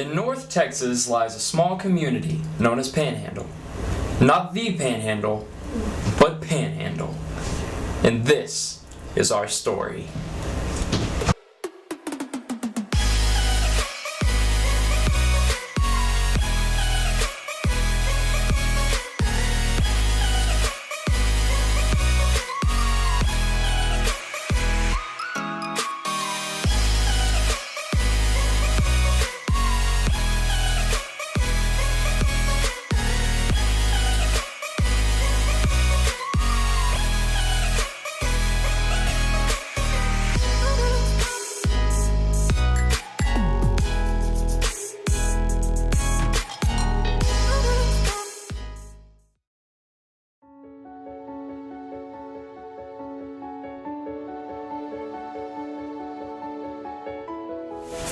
In North Texas lies a small community known as Panhandle. Not the Panhandle, but Panhandle. And this is our story.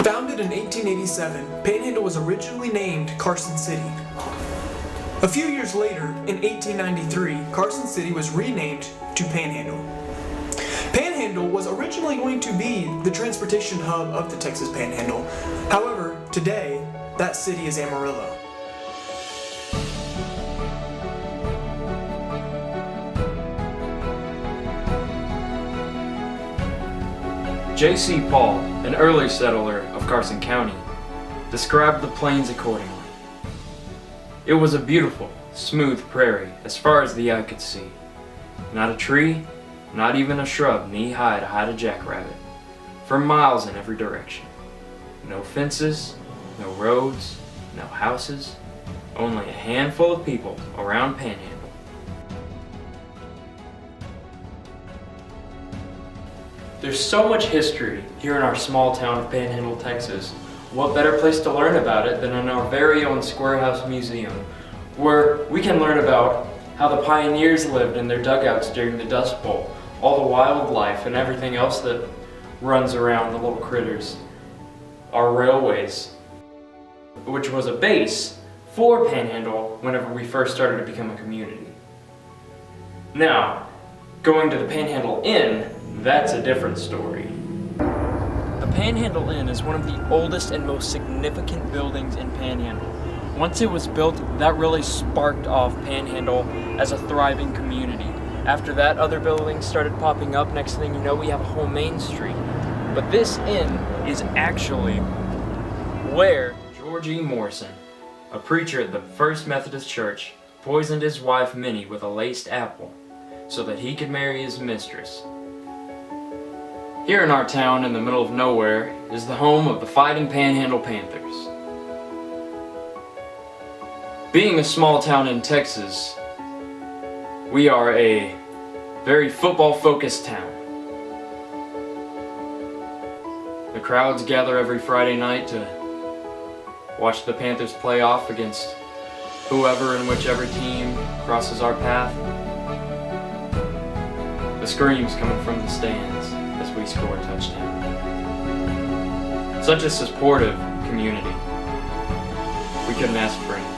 Founded in 1887, Panhandle was originally named Carson City. A few years later, in 1893, Carson City was renamed to Panhandle. Panhandle was originally going to be the transportation hub of the Texas Panhandle. However, today, that city is Amarillo. J.C. Paul, an early settler of Carson County, described the plains accordingly. It was a beautiful, smooth prairie as far as the eye could see. Not a tree, not even a shrub knee-high to hide a jackrabbit, for miles in every direction. No fences, no roads, no houses, only a handful of people around Panhandle. There's so much history here in our small town of Panhandle, Texas. What better place to learn about it than in our very own Square House Museum, where we can learn about how the pioneers lived in their dugouts during the Dust Bowl, all the wildlife and everything else that runs around the little critters, our railways, which was a base for Panhandle whenever we first started to become a community. Now, going to the Panhandle Inn, that's a different story. The Panhandle Inn is one of the oldest and most significant buildings in Panhandle. Once it was built, that really sparked off Panhandle as a thriving community. After that, other buildings started popping up. Next thing you know, we have a whole main street. But this inn is actually where George E. Morrison, a preacher at the First Methodist Church, poisoned his wife Minnie with a laced apple so that he could marry his mistress. Here in our town in the middle of nowhere is the home of the Fighting Panhandle Panthers. Being a small town in Texas, we are a very football-focused town. The crowds gather every Friday night to watch the Panthers play off against whoever and whichever team crosses our path. The screams coming from the stands as we score a touchdown. Such a supportive community. We couldn't ask for anything.